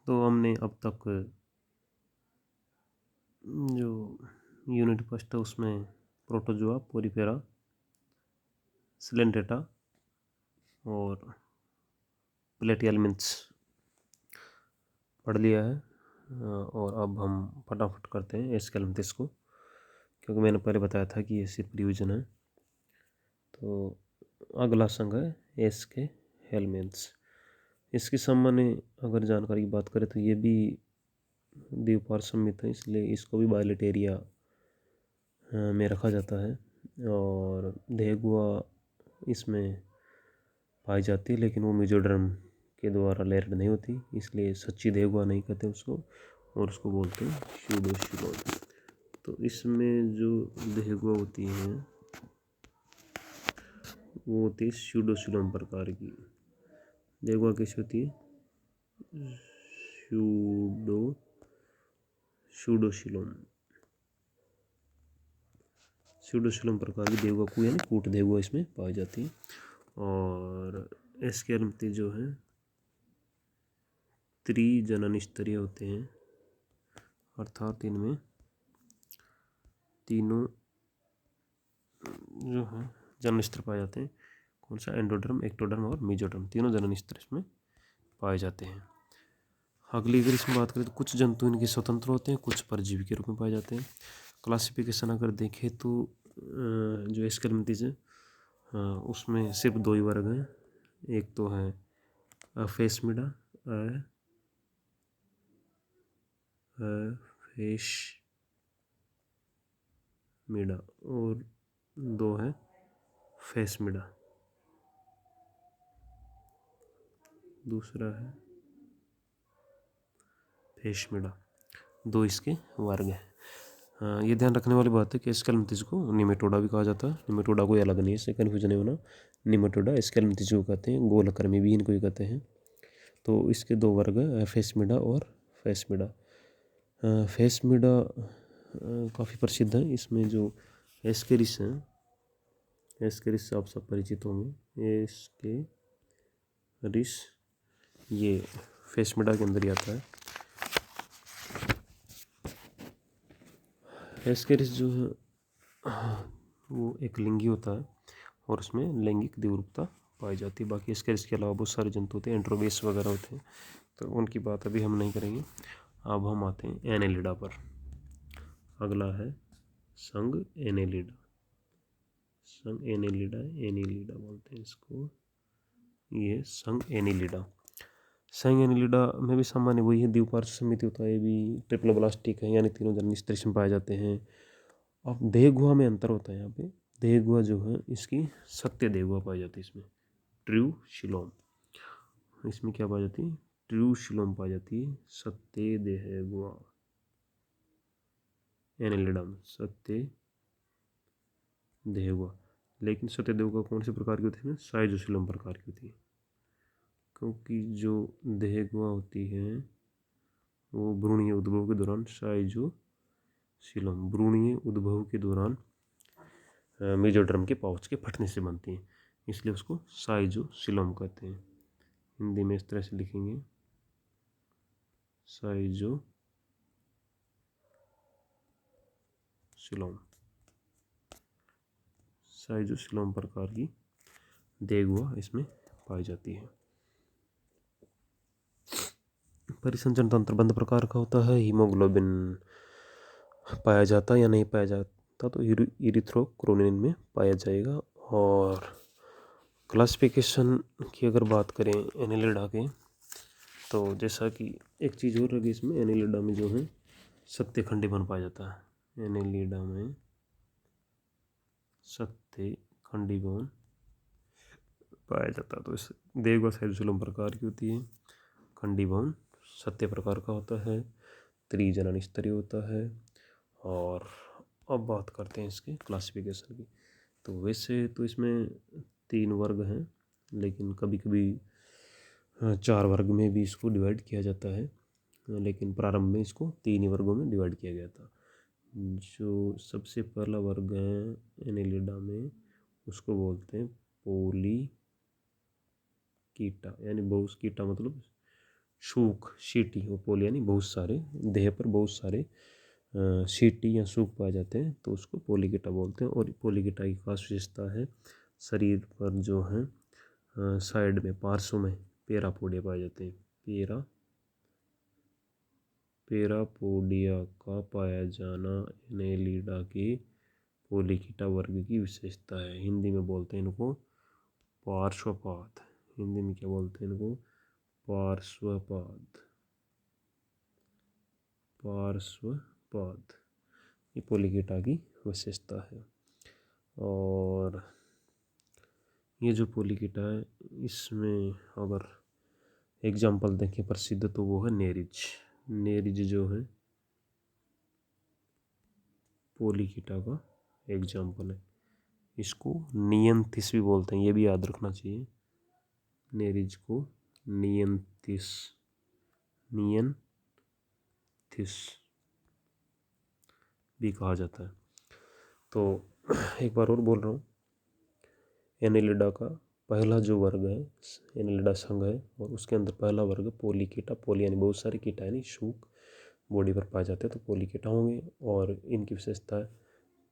तो हमने अब तक जो यूनिट फर्स्ट है उसमें प्रोटोजोआ, पोरीफेरा, सिलेंट्रेटा और प्लेटिहेल्मिन्थ्स पढ़ लिया है। और अब हम फटाफट करते हैं एस्केलेंथिस को, क्योंकि मैंने पहले बताया था कि ये सिर्फ रिवीजन है। तो अगला संघ है एस्केलेंथिस। इसकी सामान्य अगर जानकारी की बात करें तो ये भी द्वीपार समित है, इसलिए इसको भी बाइलेटेरिया में रखा जाता है। और देहगुआ इसमें पाई जाती है, लेकिन वो मेजोडर्म के द्वारा लैर्ड नहीं होती, इसलिए सच्ची देहगुआ नहीं कहते उसको, और उसको बोलते हैं स्यूडोसिलोन। तो इसमें जो देहगुआ होती हैं वो होती है स्यूडोसिलोन प्रकार की। देहगुआ कैसी होती है? स्यूडोसिलोन प्रकार की देहगुआ को यानी कूट देहगुआ इसमें पाई जाती है। और एस्केलेंथिस जो है त्रिजनन स्तरीय होते हैं, अर्थात इनमें तीनों जो है जनन स्तर पाए जाते हैं। कौन सा? एंडोडर्म, एक्टोडर्म और मेजोडर्म, तीनों जनन स्तर इसमें पाए जाते हैं। अगली अगर इसमें बात करें तो कुछ जंतु इनके स्वतंत्र होते हैं, कुछ परजीवी के रूप में पाए जाते हैं। क्लासिफिकेशन अगर देखें तो जो एस्केलेंथिस है उसमें सिर्फ दो ही वर्ग हैं। एक तो है अफेसमिडा, फेसमिडा, और दो है फेसमिडा, दूसरा है फेसमिडा। दो इसके वर्ग हैं। ये ध्यान रखने वाली बात है कि एस्केलेंथिस को निमेटोडा भी कहा जाता है। निमेटोडा कोई अलग नहीं है, इससे कन्फ्यूजन नहीं होना। निमेटोडा एस्केलेंथिस को कहते हैं, गोलकृमि भी इनको ही कहते हैं। तो इसके दो वर्ग है, फेसमिडा और फेसमिडा। फेसमिडा काफ़ी प्रसिद्ध है। इसमें जो एस्केरिस हैं, एस्केरिस से आप सब परिचित होंगे। एस्केरिस ये फेसमिडा के अंदर ही आता है। एस्केरिस जो है वो एक लिंगी होता है और उसमें लैंगिक द्विरूपता पाई जाती है। बाकी एस्केरिस के अलावा बहुत सारे जंतु होते हैं, एंट्रोबेस वगैरह होते हैं, तो उनकी बात अभी हम नहीं करेंगे। अब हम आते हैं एनेलिडा पर। अगला है संघ एनेलिडा। संघ एनेलिडा, एनीलिडा बोलते हैं इसको, ये संघ एनीलिडा। संघ एनीलिडा में भी सामान्य वही है, द्विपार्श्व समिति होता है। ये भी ट्रिप्लोब्लास्टिक है, यानी तीनों जनन स्तर में पाए जाते हैं। अब देहगुआ में अंतर होता है। यहाँ पे देहगुआ जो है इसकी सत्य देहगुआ पाई जाती है, इसमें ट्रू शिलोम। इसमें क्या पाई जाती है? ट्रू शिलोम पाई जाती है, सत्य देहगुआ। एनेलिडा में सत्य देहगुआ। लेकिन सत्य देहगुआ कौन से प्रकार की होती है? साइजोसिलोम प्रकार की होती है, क्योंकि जो देहगुआ होती है वो भ्रूणीय उद्भव के दौरान साइजोसिलोम, भ्रूणीय उद्भव के दौरान मेजोडर्म के पाउच के फटने से बनती है, इसलिए उसको साइजोसिलोम कहते हैं। हिंदी में इस तरह से लिखेंगे, साइजोसिलोम। साइजोसिलोम प्रकार की देहगुआ इसमें पाई जाती है। परिसंचरण तंत्र बंद प्रकार का होता है। हीमोग्लोबिन पाया जाता या नहीं पाया जाता तो इरिथ्रोक्रोनिन में पाया जाएगा। और क्लासिफिकेशन की अगर बात करें एनेलिडा के, तो जैसा कि एक चीज़ और लगी इसमें, एनेलिडा में जो है सत्य खंडीभवन पाया जाता है। एनेलिडा में सत्य खंडीभवन पाया जाता है। तो इस देहगुआ साइजोसिलोम प्रकार की होती है, खंडीभवन सत्य प्रकार का होता है, त्रिजनन स्तरीय होता है। और अब बात करते हैं इसके क्लासिफिकेशन की। तो वैसे तो इसमें 3 वर्ग हैं, लेकिन कभी कभी 4 वर्ग में भी इसको डिवाइड किया जाता है, लेकिन प्रारंभ में इसको 3 ही वर्गों में डिवाइड किया गया था। जो सबसे पहला वर्ग है एनेलिडा में उसको बोलते हैं पोलीकीटा, यानी बहुकीटा मतलब सूख, शीटी और पोल यानी बहुत सारे, देह पर बहुत सारे शीटी या सूख पाए जाते हैं तो उसको पोलीकीटा बोलते हैं। और पोलीकीटा की खास विशेषता है शरीर पर जो है साइड में, पार्श्व में पेरापोडिया पाए जाते हैं। पेरापोडिया का पाया जाना एनेलिडा की पोलीकीटा वर्ग की विशेषता है। हिंदी में बोलते हैं इनको पार्श्वपाद। हिंदी में क्या बोलते हैं इनको? पार्श्वपाद। पार्श्वपाद ये पोलीकीटा की विशेषता है। और ये जो पोलीकीटा है इसमें अगर एग्जाम्पल देखें प्रसिद्ध तो वो है नेरिज। नेरिज जो है पोलीकीटा का एग्जाम्पल है। इसको नियंथिस भी बोलते हैं, ये भी याद रखना चाहिए। नेरिज को नियंथिस भी कहा जाता है। तो एक बार और बोल रहा हूँ, एनेलिडा का पहला जो वर्ग है एनेलिडा संघ है और उसके अंदर पहला वर्ग पोलीकीटा। पोली यानी बहुत सारे, कीटा यानी सूख बॉडी पर पाए जाते हैं तो पोलीकीटा होंगे। और इनकी विशेषता है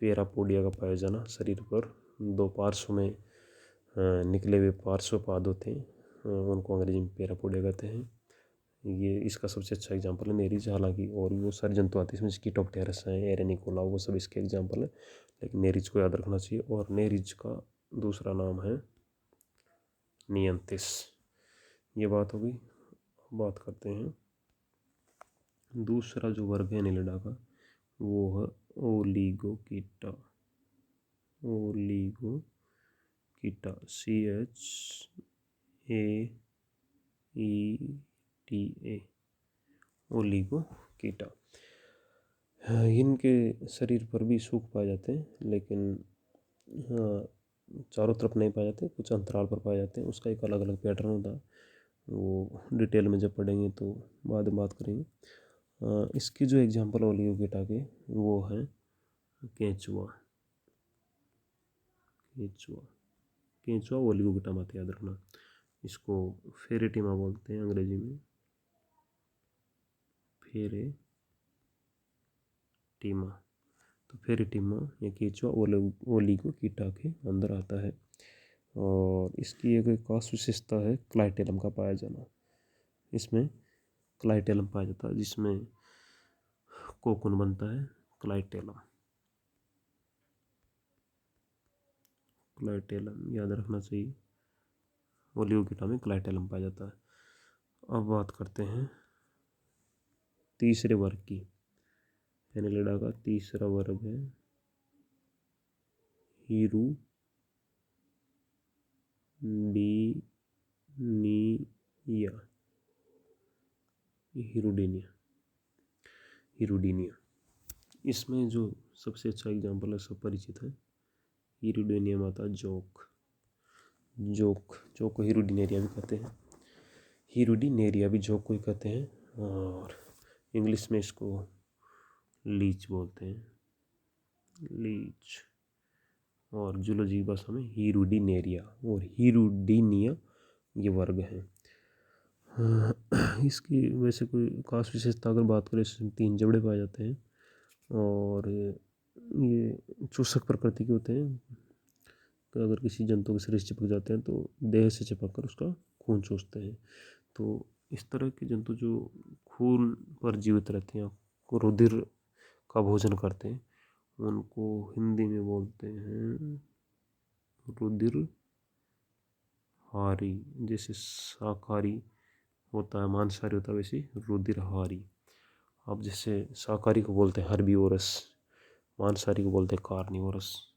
पेरापोडिया का पाया जाना, शरीर पर दो पार्श्व में निकले हुए पार्श्वपाद होते हैं, उनको अंग्रेजी में पेरापोडिया कहते हैं। ये इसका सबसे अच्छा एग्जाम्पल है नेरिज। हालांकि और भी बहुत सारे जंतु आते हैं इसमें, स्किटोप्टेरस हैं, एरेनिकोला, वो सब इसके एग्जाम्पल है, लेकिन नेरिज को याद रखना चाहिए। और नेरिज का दूसरा नाम है नियंथिस। ये बात होगी। बात करते हैं दूसरा जो वर्ग है एनेलिडा का, वो है ओलिगोकीटा। ओलिगोकीटा, CHAETA, ओलिगोकीटा। इनके शरीर पर भी सूख पाए जाते हैं, लेकिन चारों तरफ नहीं पाए जाते, कुछ अंतराल पर पाए जाते हैं। उसका एक अलग अलग पैटर्न होता है, वो डिटेल में जब पढ़ेंगे तो बाद में बात करेंगे। इसकी जो एग्जाम्पल ओलिगोकीटा के वो है केंचुआ। केंचुआ ओलिगोकीटा मत याद रखना। इसको फेरेटिमा बोलते हैं अंग्रेजी में, फेरेटिमा। तो फेरेटिमा या केंचुआ ओलिगोकीटा के अंदर आता है। और इसकी एक खास विशेषता है क्लाइटेलम का पाया जाना। इसमें क्लाइटेलम पाया जाता है जिसमें कोकून बनता है। क्लाइटेलम याद रखना चाहिए, ओलिगोकीटा में क्लाइटेलम पाया जाता है। अब बात करते हैं तीसरे वर्ग की। एनेलिडा का तीसरा वर्ग है हिरुडीनिया। इसमें जो सबसे अच्छा एग्जाम्पल है, सब परिचित है, हिरुडीनिया माता जोक को हिरुडीनेरिया भी कहते हैं। हिरुडीनेरिया भी जोक को ही कहते हैं। और इंग्लिश में इसको लीच बोलते हैं, लीच। और जूलॉजी की भाषा में हिरुडीनेरिया और हिरुडीनिया ये वर्ग है। इसकी वैसे कोई खास विशेषता अगर बात करें, इसमें 3 जबड़े पाए जाते हैं और ये चूसक प्रकृति के होते हैं। तो अगर किसी जंतु के शरीर चिपक जाते हैं तो देह से चिपक कर उसका खून चूसते हैं। तो इस तरह के जंतु जो खून पर जीवित रहते हैं, रुधिर का भोजन करते हैं, उनको हिंदी में बोलते हैं रुधिरहारी। जैसे शाकाहारी होता है, मांसाहारी होता है, वैसे रुधिरहारी। अब जैसे शाकाहारी को बोलते हैं हर्बीवोरस, मांसाहारी को बोलते हैं कार्निवोरस।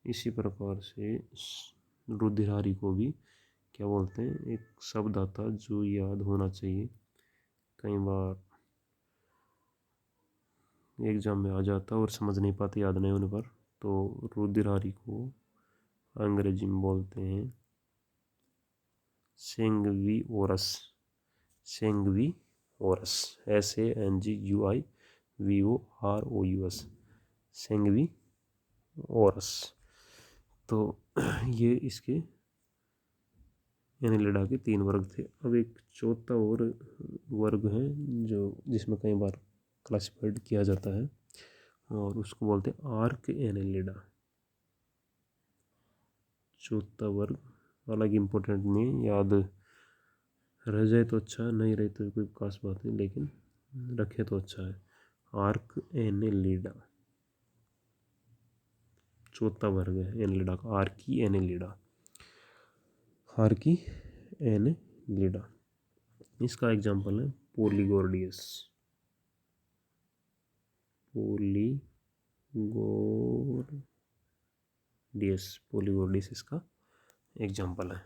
इसी प्रकार से रुधिरहारी को भी क्या बोलते हैं? एक शब्द आता जो याद होना चाहिए, कई बार एग्जाम में आ जाता और समझ नहीं पाते याद नहीं होने पर। तो रुधिरहारी को अंग्रेजी में बोलते हैं सेंगवीओरस। SANGUIVOROUS, सेंगवीओरस। तो ये इसके एनेलिडा के 3 वर्ग थे। अब एक चौथा और वर्ग है जो जिसमें कई बार क्लासिफाइड किया जाता है और उसको बोलते हैं आर्क एनेलिडा। चौथा वर्ग, हालांकि इम्पोर्टेंट नहीं है, याद रह जाए तो अच्छा, नहीं रहे तो कोई खास बात नहीं, लेकिन रखे तो अच्छा है। आर्क एनेलिडा चौथा वर्ग है एनेलिडा का, आर्की एनेलिडा। आर्की एनेलिडा, इसका एग्जाम्पल है पोलीगोर्डियस। पोलीगोर्डियस इसका एग्जाम्पल है।